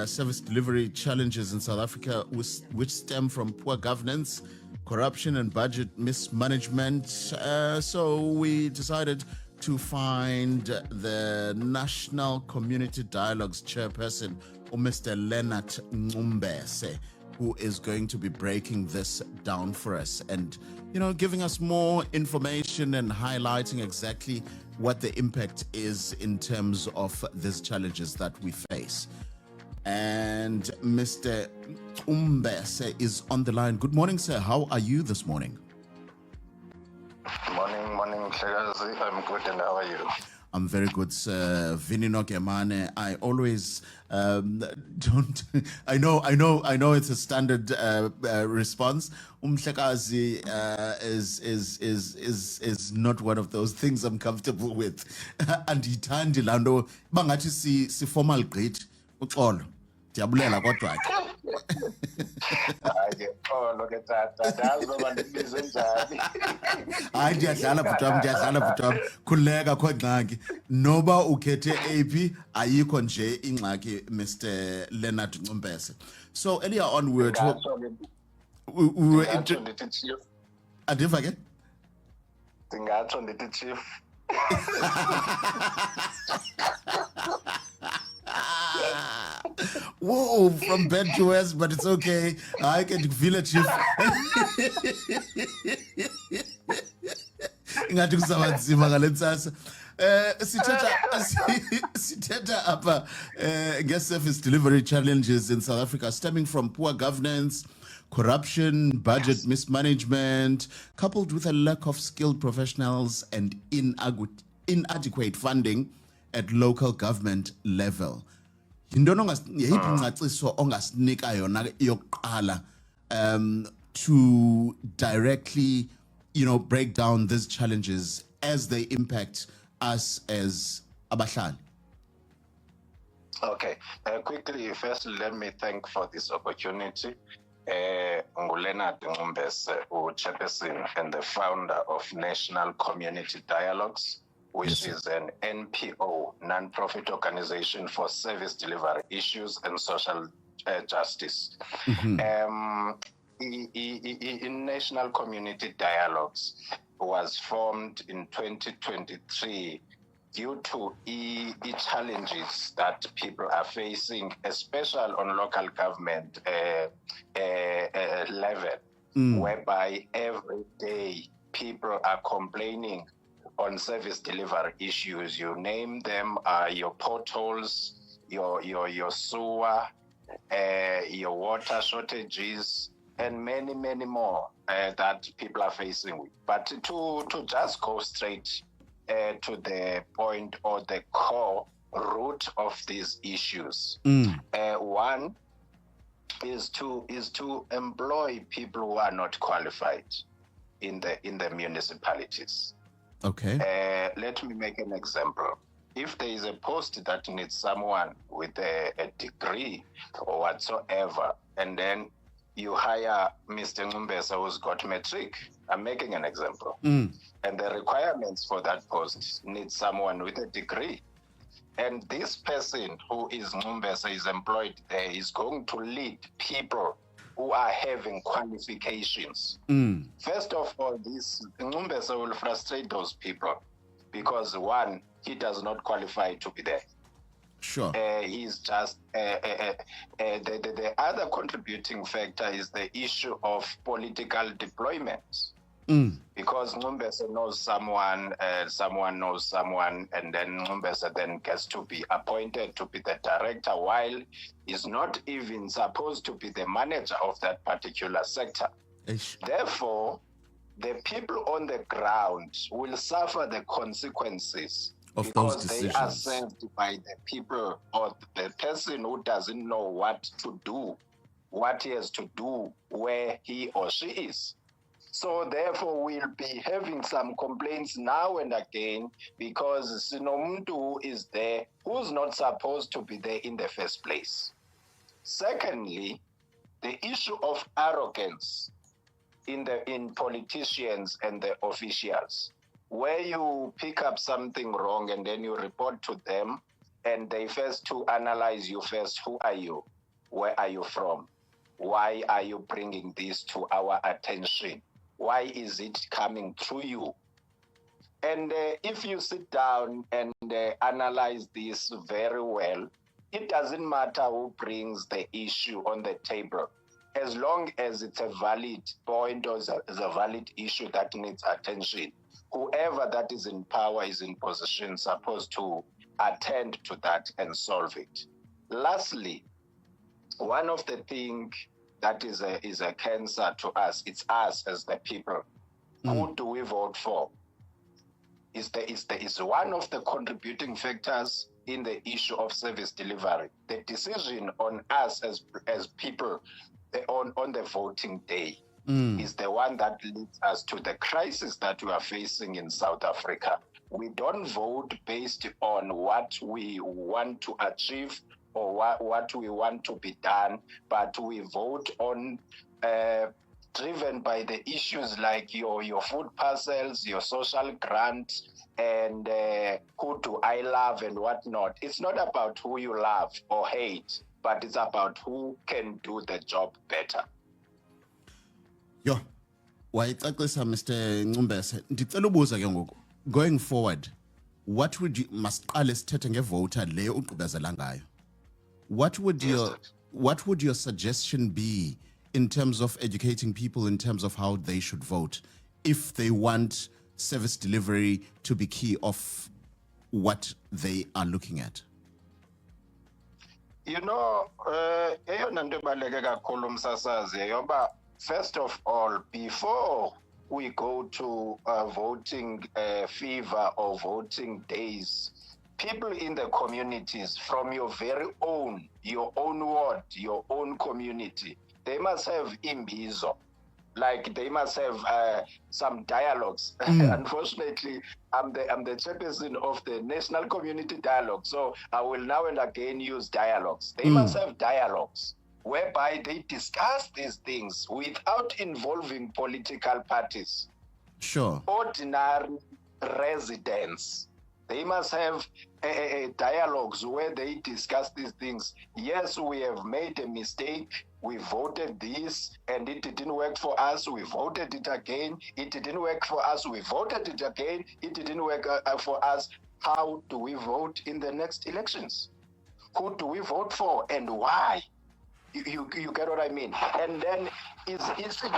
service delivery challenges in South Africa, which stem from poor governance, corruption, and budget mismanagement. So we decided to find the National Community Dialogues Chairperson, Mr. Leonard Ncumbese, who is going to be breaking this down for us and, giving us more information and highlighting exactly what the impact is in terms of these challenges that we face. And Mr. Ncumbese is on the line. Good morning, sir. How are you this morning? Morning, Mhlekazi. I'm good, and how are you? I'm very good, sir. Vini Nokemane. I always don't. I know. It's a standard response. Mhlekazi is not one of those things I'm comfortable with. And itandi lando bangathi si formal greet. Uxolo. Ndiyabulela kodwa ke. Hayi ndiyadlala bhutam khuleka kho ngxaki noba ukhethe AP ayikho nje ingxaki Mr. Leonard Ncumbese. So earlier on we were talking Adiva ke? Ndingatsho ndithi chief. Whoa, from bad to worse, but it's okay. I can feel it, chief. Ingathi kusabanzima ngale ntsasa. Sithetha apha nge-service delivery challenges in South Africa stemming from poor governance, corruption, budget mismanagement, coupled with a lack of skilled professionals and inadequate funding at local government level. Yintoni yeyiphi ingcaciso ongasinika yona yokuqala to directly break down these challenges as they impact us as abahlali? Okay, quickly, first let me thank for this opportunity. Leonard Ncumbese, Chairperson and the founder of National Community Dialogues, which is an NPO, non-profit organization for service delivery issues and social justice. In National Community Dialogues was formed in 2023 due to the challenges that people are facing, especially on local government level, whereby every day people are complaining on service delivery issues. You name them, your potholes, your sewer, your water shortages, and many, many more that people are facing with. But to just go straight to the point or the core root of these issues, one is to employ people who are not qualified in the municipalities. Okay. Let me make an example. If there is a post that needs someone with a degree or whatsoever, and then you hire Mr. Ncumbese who's got matric, I'm making an example, and the requirements for that post need someone with a degree. And this person who is Ncumbese is employed there is going to lead people who are having qualifications. First of all, this Ncumbese will frustrate those people because one, he does not qualify to be there. Sure. He's just the other contributing factor is the issue of political deployment. Because Ncumbese knows someone, someone knows someone, and then Ncumbese then gets to be appointed to be the director while he's not even supposed to be the manager of that particular sector. Therefore, the people on the ground will suffer the consequences of because those decisions. They are served by the people or the person who doesn't know what to do, what he has to do, where he or she is. So therefore, we'll be having some complaints now and again because Sinomuntu is there who's not supposed to be there in the first place. Secondly, the issue of arrogance in politicians and the officials, where you pick up something wrong and then you report to them, and they first to analyze you first. Who are you? Where are you from? Why are you bringing this to our attention? Why is it coming through you? And if you sit down and analyze this very well, it doesn't matter who brings the issue on the table. As long as it's a valid point or is a valid issue that needs attention, whoever that is in power is in position supposed to attend to that and solve it. Lastly, one of the things that is a cancer to us, it's us as the people. Who do we vote for? Is one of the contributing factors in the issue of service delivery. The decision on us as people on the voting day is the one that leads us to the crisis that we are facing in South Africa. We don't vote based on what we want to achieve or what we want to be done, but we vote on driven by the issues like your food parcels, your social grant, and who do I love and whatnot. It's not about who you love or hate, but it's about who can do the job better. Yo, wayixaxisa Mr. Ncumbese. Ndicela ubuza ke ngoku. Going forward, what would you masiqale sithethe ngevoter le ugqibezela ngayo? What would your suggestion be in terms of educating people in terms of how they should vote if they want service delivery to be key of what they are looking at? You know, eyona nto ebaluleke kakhulu umsasazi yoba first of all, before we go to voting fever or voting days, people in the communities from your own ward, your own community, they must have imbizo. Like they must have some dialogues. Unfortunately, I'm the chairperson of the National Community Dialogue, so I will now and again use dialogues. They must have dialogues whereby they discuss these things without involving political parties. Sure. Ordinary residents. They must have dialogues where they discuss these things. Yes, we have made a mistake. We voted this and it didn't work for us. We voted it again. It didn't work for us. We voted it again. It didn't work for us. How do we vote in the next elections? Who do we vote for and why? You get what I mean? And then it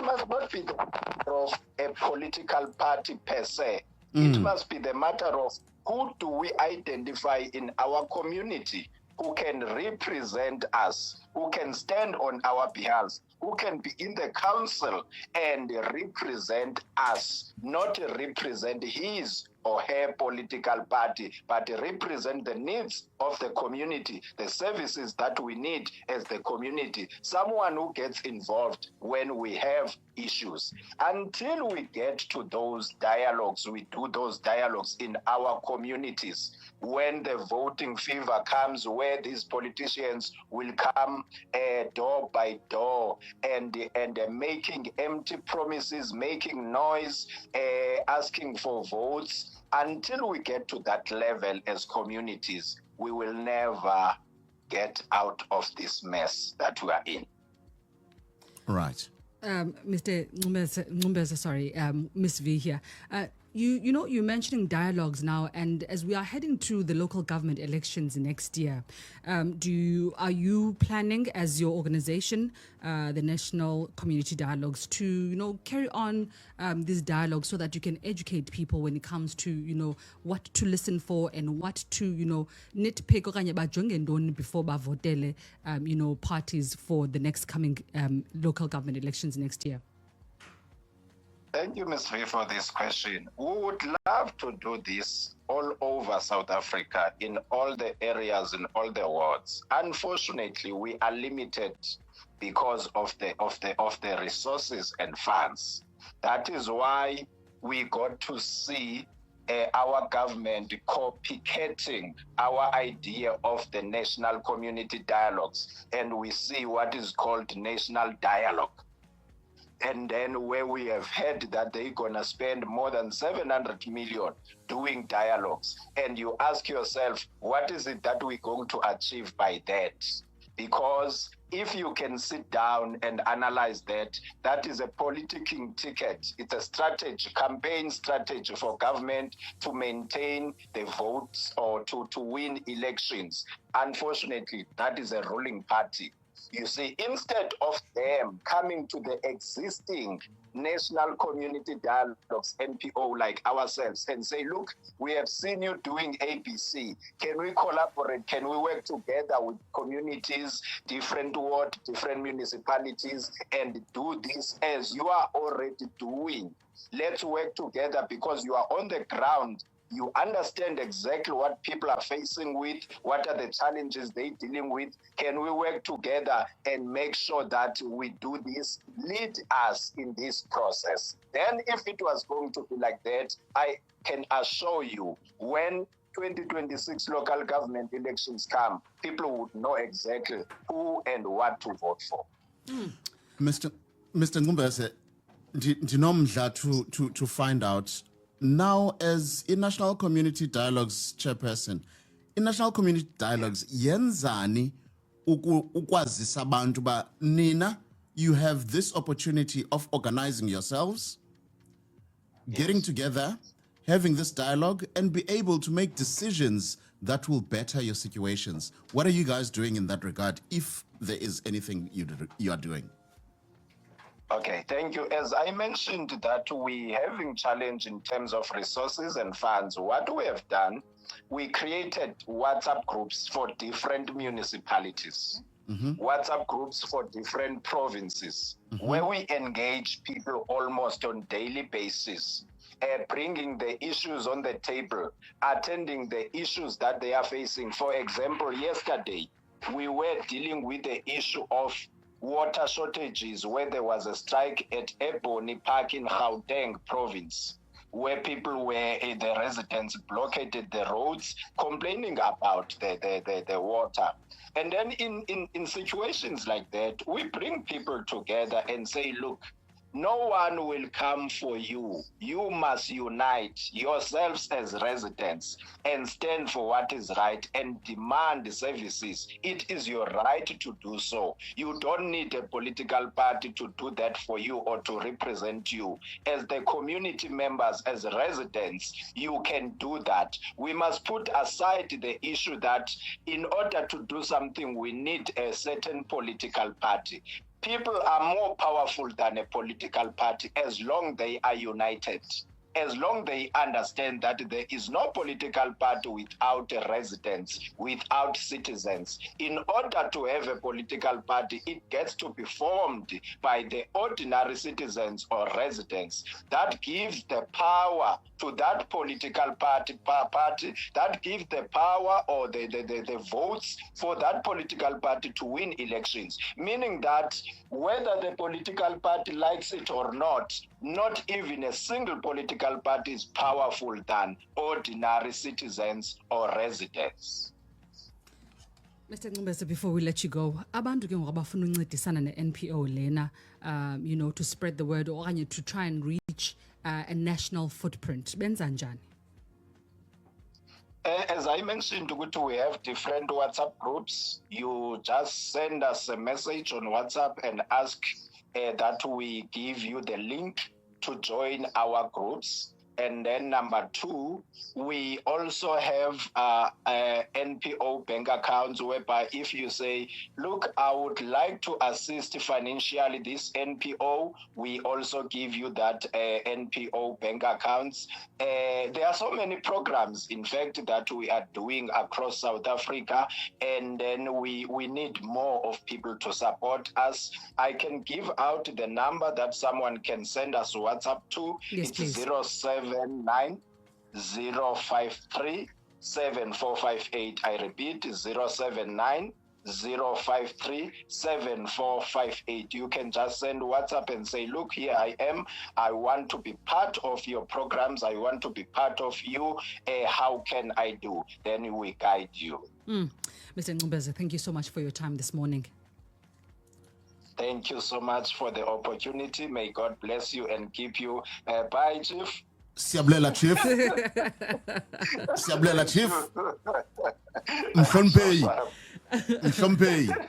must not be the matter of a political party per se. It must be the matter of who do we identify in our community who can represent us, who can stand on our behalf, who can be in the council and represent us, not represent his or her political party, but represent the needs of the community, the services that we need as the community, someone who gets involved when we have issues. Until we get to those dialogues, we do those dialogues in our communities. When the voting fever comes, where these politicians will come door by door and making empty promises, making noise, asking for votes, until we get to that level as communities, we will never get out of this mess that we are in. Right. Mr. Ncumbese, sorry, Ms. V here. You know, you're mentioning dialogues now, and as we are heading to the local government elections next year, are you planning as your organization, the National Community Dialogues, to carry on these dialogues so that you can educate people when it comes to what to listen for and what to nitpick okanye bajonge ntoni before bavotele parties for the next coming local government elections next year? Thank you, Ms. V, for this question. We would love to do this all over South Africa, in all the areas, in all the wards. Unfortunately, we are limited because of the resources and funds. That is why we got to see our government copycatting our idea of the National Community Dialogues, and we see what is called national dialogue. and then where we have heard that they're going to spend more than 700 million doing dialogues. And you ask yourself, what is it that we're going to achieve by that? Because if you can sit down and analyze that, that is a politicking ticket. It's a strategy, campaign strategy for government to maintain the votes or to win elections. Unfortunately, that is a ruling party. You see, instead of them coming to the existing national community dialogues, NPO like ourselves, and say, look, we have seen you doing ABC. Can we collaborate? Can we work together with communities, different ward, different municipalities, and do this as you are already doing? Let's work together because you are on the ground. You understand exactly what people are facing with, what are the challenges they're dealing with. Can we work together and make sure that we do this, lead us in this process? Then if it was going to be like that, I can assure you, when 2026 local government elections come, people would know exactly who and what to vote for. Mr. Ncumbese, ndinomdla to find out now, as in National Community Dialogues Chairperson, in National Community Dialogues, yenzani ukwazisa abantu ba nina, you have this opportunity of organizing yourselves, getting together, having this dialogue, and be able to make decisions that will better your situations. What are you guys doing in that regard, if there is anything you are doing? Okay, thank you. As I mentioned that we having challenge in terms of resources and funds, what we have done, we created WhatsApp groups for different municipalities, WhatsApp groups for different provinces, where we engage people almost on daily basis, bringing the issues on the table, attending the issues that they are facing. For example, yesterday, we were dealing with the issue of water shortages where there was a strike at Ebony Park in Gauteng province, where people were, the residents blockaded the roads, complaining about the water. And then in situations like that, we bring people together and say, look, no one will come for you. You must unite yourselves as residents and stand for what is right and demand services. It is your right to do so. You don't need a political party to do that for you or to represent you. As the community members, as residents, you can do that. We must put aside the issue that in order to do something, we need a certain political party. People are more powerful than a political party as long they are united, as long they understand that there is no political party without residents, without citizens. In order to have a political party, it gets to be formed by the ordinary citizens or residents. That gives the power to that political party, that gives the power or the votes for that political party to win elections. Meaning that whether the political party likes it or not even a single political party is powerful than ordinary citizens or residents. Mr. Ncumbese, before we let you go, abantu ke ngoku abafuna uncedisana ne-NPO lena, to spread the word or to try and reach a national footprint, benza njani? As I mentioned, we have different WhatsApp groups. You just send us a message on WhatsApp and ask that we give you the link to join our groups. And then number two, we also have NPO bank accounts whereby if you say, look, I would like to assist financially this NPO, we also give you that NPO bank accounts. There are so many programs, in fact, that we are doing across South Africa, and then we need more of people to support us. I can give out the number that someone can send us WhatsApp to. Yes, it's please. 079-053-7458. I repeat, 079-053-7458. You can just send WhatsApp and say, look, here I am. I want to be part of your programs. I want to be part of you. How can I do? Then we guide you. Mr. Ncumbese, thank you so much for your time this morning. Thank you so much for the opportunity. May God bless you and keep you. Bye, Chief. Siyabulela Chief. Siyabulela Chief. Mhlonipheyi. Mhlonipheyi.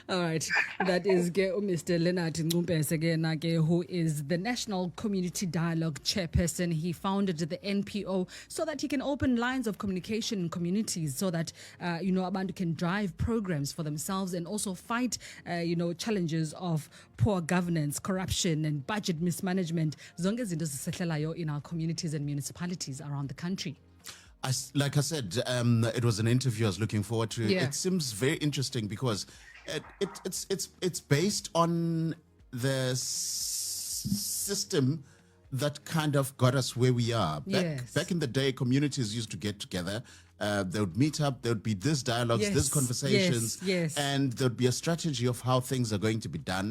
All right, that is Mr. Leonard Ncumbese, who is the National Community Dialogue Chairperson. He founded the NPO so that he can open lines of communication in communities so that, abantu can drive programs for themselves and also fight, challenges of poor governance, corruption and budget mismanagement. Zonke izinto zisehlelayo in our communities and municipalities around the country. Like I said, it was an interview I was looking forward to. Yeah. It seems very interesting because it's based on the system that kind of got us where we are. Back in the day, communities used to get together. They would meet up. There would be these dialogues, these conversations, and there would be a strategy of how things are going to be done.